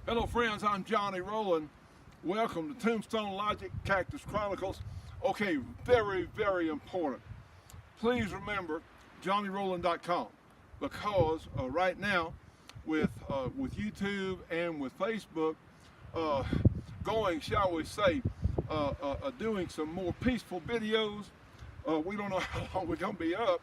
Hello friends, I'm Johnny Rowland. Welcome to Tombstone Logic, Cactus Chronicles. Okay, very important. Please remember JohnnyRowland.com, because right now with YouTube and with Facebook going, shall we say, doing some more peaceful videos. We don't know how long we're going to be up,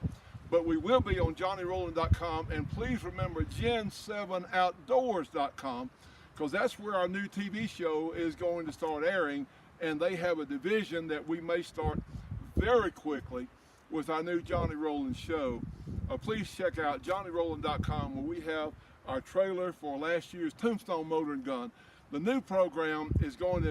but we will be on JohnnyRowland.com, and please remember Gen7Outdoors.com, because that's where our new TV show is going to start airing, and they have a division that we may start very quickly with our new Johnny Rowland show. Please check out JohnnyRowland.com, where we have our trailer for last year's Tombstone Motor and Gun. The new program is going to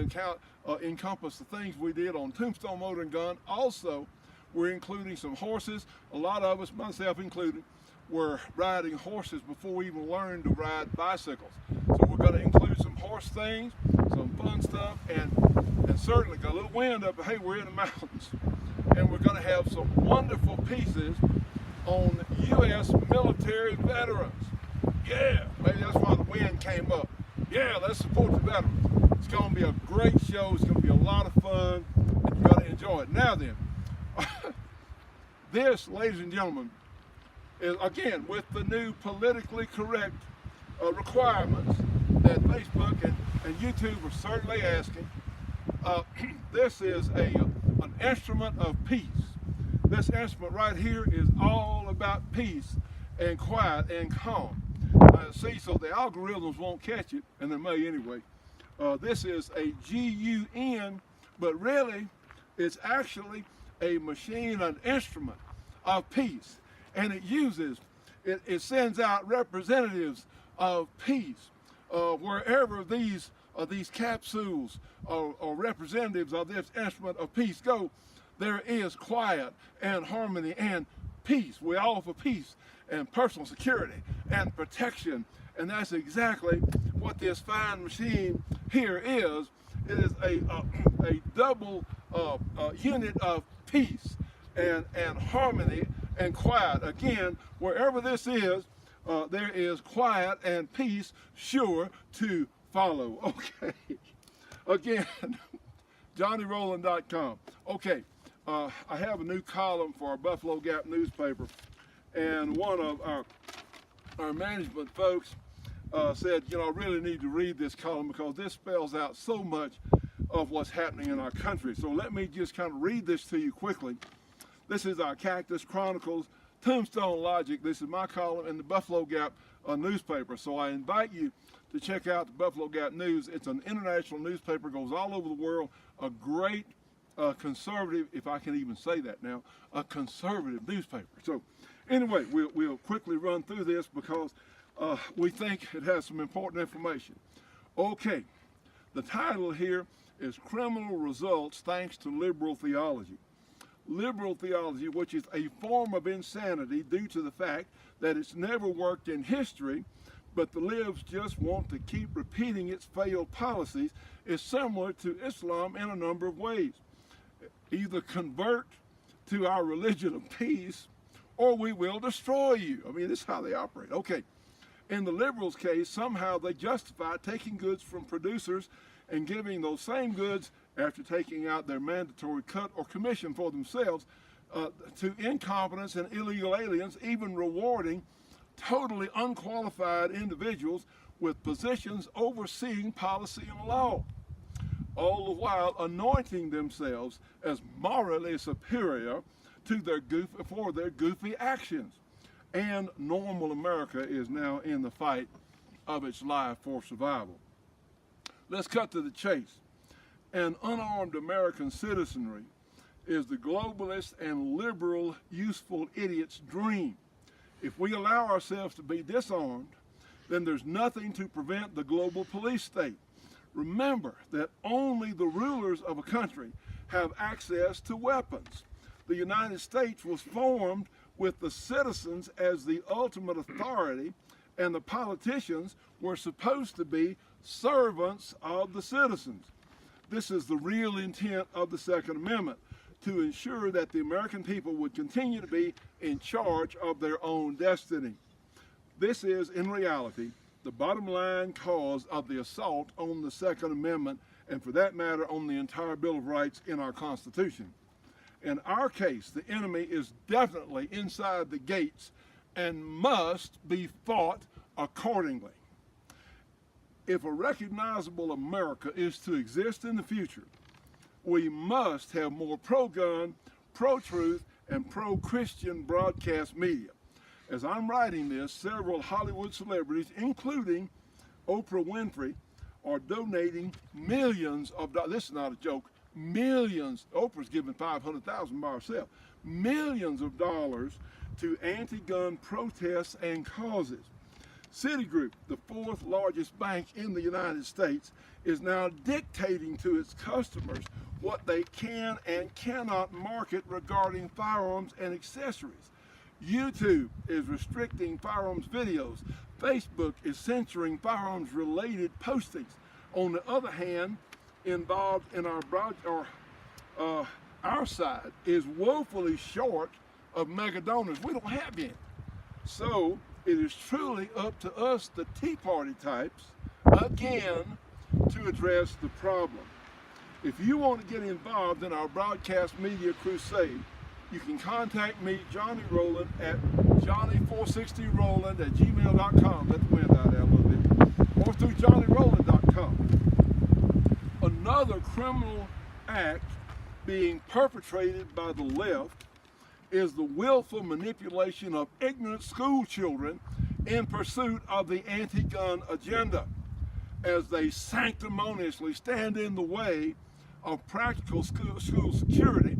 encompass the things we did on Tombstone Motor and Gun. Also, we're including some horses. A lot of us, myself included, were riding horses before we even learned to ride bicycles. So we're going to include some horse things, some fun stuff, and certainly got a little wind up, but hey, we're in the mountains. And we're going to have some wonderful pieces on U.S. military veterans. Yeah, maybe that's why the wind came up. Yeah, let's support the veterans. It's going to be a great show. It's going to be a lot of fun, and you're going to enjoy it. Now then, this, ladies and gentlemen, is again with the new politically correct requirements that Facebook and YouTube are certainly asking. This is an instrument of peace. This instrument right here is all about peace and quiet and calm. See, so the algorithms won't catch it, and they may anyway. This is a GUN, but really it's actually a machine, an instrument of peace. And it sends out representatives of peace wherever these capsules or representatives of this instrument of peace go. There is quiet and harmony and peace. We offer peace and personal security and protection, and that's exactly what this fine machine here is. It is a double unit of peace and harmony and quiet. Again, wherever this is, there is quiet and peace sure to follow. Okay, again, JohnnyRowland.com. Okay, I have a new column for our Buffalo Gap newspaper, and one of our management folks said, you know, I really need to read this column because this spells out so much of what's happening in our country. So let me just kind of read this to you quickly. This is our Cactus Chronicles, Tombstone Logic. This is my column in the Buffalo Gap newspaper. So I invite you to check out the Buffalo Gap News. It's an international newspaper, goes all over the world, a great conservative, if I can even say that now, a conservative newspaper. So anyway, we'll quickly run through this because we think it has some important information. Okay, the title here is Criminal Results Thanks to Liberal Theology. Liberal theology, which is a form of insanity due to the fact that it's never worked in history, but the libs just want to keep repeating its failed policies, is similar to Islam in a number of ways. Either convert to our religion of peace, or we will destroy you. I mean, this is how they operate. Okay, in the liberals' case, somehow they justify taking goods from producers and giving those same goods, after taking out their mandatory cut or commission for themselves, to incompetents and illegal aliens, even rewarding totally unqualified individuals with positions overseeing policy and law, all the while anointing themselves as morally superior to their goofy actions. And normal America is now in the fight of its life for survival. Let's cut to the chase. An unarmed American citizenry is the globalist and liberal useful idiot's dream. If we allow ourselves to be disarmed, then there's nothing to prevent the global police state. Remember that only the rulers of a country have access to weapons. The United States was formed with the citizens as the ultimate authority, and the politicians were supposed to be servants of the citizens. This is the real intent of the Second Amendment, to ensure that the American people would continue to be in charge of their own destiny. This is, in reality, the bottom line cause of the assault on the Second Amendment, and for that matter, on the entire Bill of Rights in our Constitution. In our case, the enemy is definitely inside the gates and must be fought accordingly. If a recognizable America is to exist in the future, we must have more pro-gun, pro-truth, and pro-Christian broadcast media. As I'm writing this, several Hollywood celebrities, including Oprah Winfrey, are donating millions of dollars. This is not a joke. Millions. Oprah's given $500,000 by herself. Millions of dollars to anti-gun protests and causes. Citigroup, the fourth largest bank in the United States, is now dictating to its customers what they can and cannot market regarding firearms and accessories. YouTube is restricting firearms videos. Facebook is censoring firearms-related postings. On the other hand, involved in our side is woefully short of mega donors. We don't have any. So it is truly up to us, the Tea Party types, again, to address the problem. If you want to get involved in our broadcast media crusade, you can contact me, Johnny Rowland, at johnny460rowland@gmail.com. Let the wind out there a little bit. Or through johnnyrowland.com. Another criminal act being perpetrated by the left is the willful manipulation of ignorant school children in pursuit of the anti-gun agenda, as they sanctimoniously stand in the way of practical school security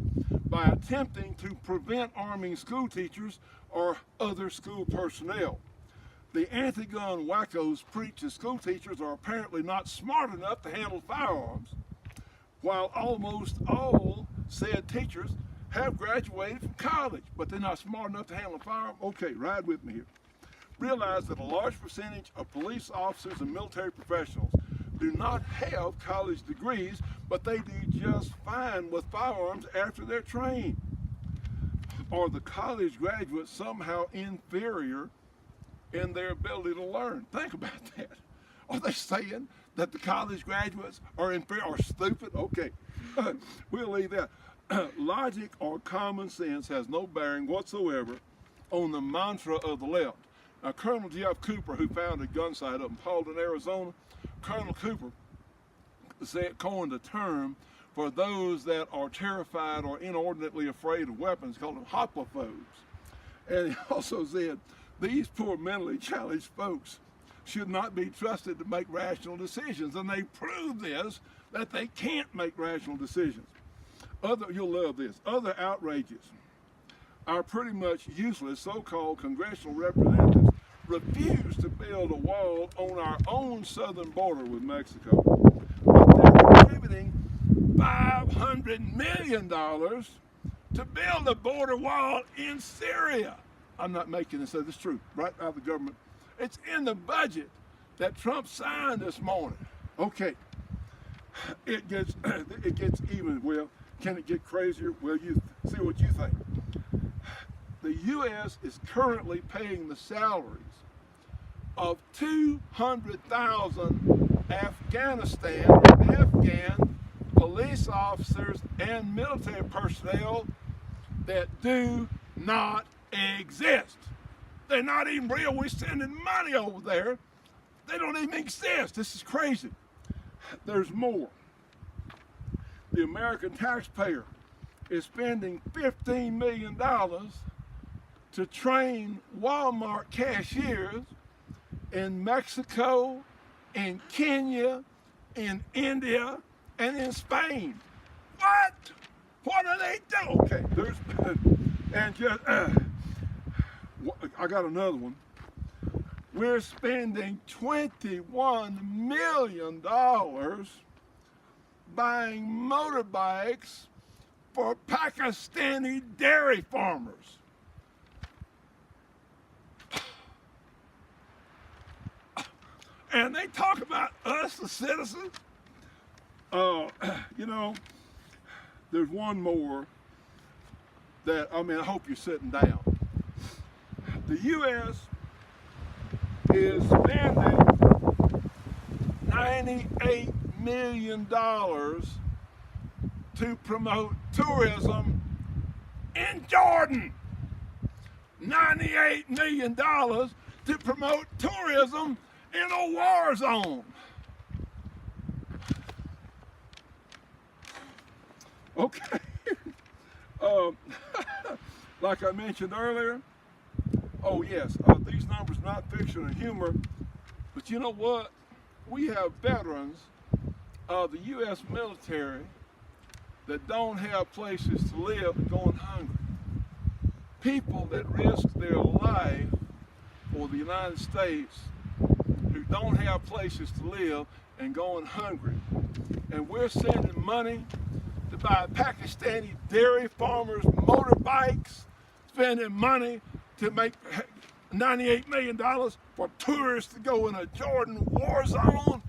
by attempting to prevent arming school teachers or other school personnel. The anti-gun wackos preach that school teachers are apparently not smart enough to handle firearms, while almost all said teachers have graduated from college, but they're not smart enough to handle a firearm. Okay, ride with me here. Realize that a large percentage of police officers and military professionals do not have college degrees, but they do just fine with firearms after they're trained. Are the college graduates somehow inferior in their ability to learn? Think about that. Are they saying that the college graduates are inferior or stupid? Okay, we'll leave that. Logic or common sense has no bearing whatsoever on the mantra of the left. Now, Colonel Jeff Cooper, who founded gun sight up in Paulden, Arizona, Colonel Cooper coined a term for those that are terrified or inordinately afraid of weapons, called them hopophobes. And he also said, these poor mentally challenged folks should not be trusted to make rational decisions. And they prove this, that they can't make rational decisions. You'll love this. Other outrages. Our pretty much useless so-called congressional representatives refuse to build a wall on our own southern border with Mexico. But they're contributing $500 million to build a border wall in Syria. I'm not making this up, it's true, right out of the government. It's in the budget that Trump signed this morning. Okay, it gets even. Well, can it get crazier? Well, you see what you think. The U.S. is currently paying the salaries of 200,000 Afghan police officers and military personnel that do not exist. They're not even real. We're sending money over there. They don't even exist. This is crazy. There's more. The American taxpayer is spending $15 million to train Walmart cashiers in Mexico, in Kenya, in India, and in Spain. What? What are they doing? Okay, and just, I got another one. We're spending $21 million buying motorbikes for Pakistani dairy farmers. And they talk about us, the citizens. You know, there's one more that, I hope you're sitting down. The U.S. is spending $98 million to promote tourism in Jordan. $98 million to promote tourism in a war zone. Okay. Like I mentioned earlier, oh yes, these numbers not fiction and humor, but you know what? We have veterans of the U.S. military that don't have places to live and going hungry. People that risk their life for the United States who don't have places to live and going hungry. And we're sending money to buy Pakistani dairy farmers motorbikes, spending money to make $98 million for tourists to go in a Jordan war zone.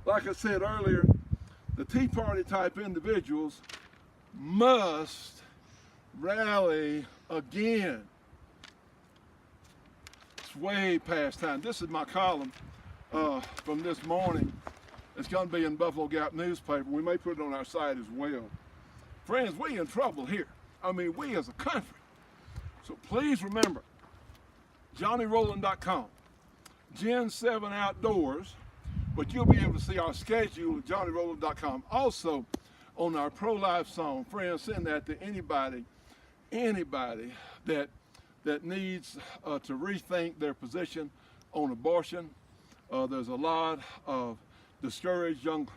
Like I said earlier, the Tea Party type individuals must rally again. It's way past time. This is my column from this morning. It's going to be in Buffalo Gap newspaper. We may put it on our site as well. Friends, we in trouble here. I mean, we as a country. So please remember, JohnnyRowland.com, Gen 7 Outdoors, but you'll be able to see our schedule at JohnnyRowland.com. Also, on our pro-life song, friends, send that to anybody that needs to rethink their position on abortion. There's a lot of discouraged young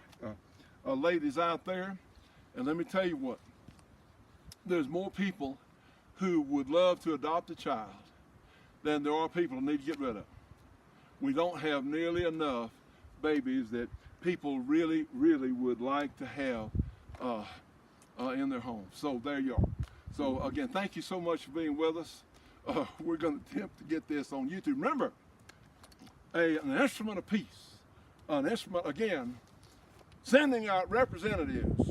ladies out there, and let me tell you what, there's more people who would love to adopt a child than there are people who need to get rid of. We don't have nearly enough babies that people really would like to have in their homes. So there you are. So again, thank you so much for being with us. We're going to attempt to get this on YouTube. Remember, an instrument of peace, an instrument, again, sending out representatives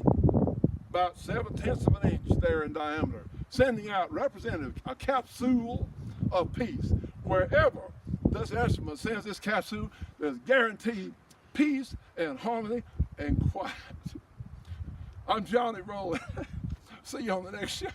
about 7/10 of an inch there in diameter, sending out representatives, a capsule of peace. Wherever this instrument sends this capsule, there's guaranteed peace and harmony and quiet. I'm Johnny Rowland. See you on the next show.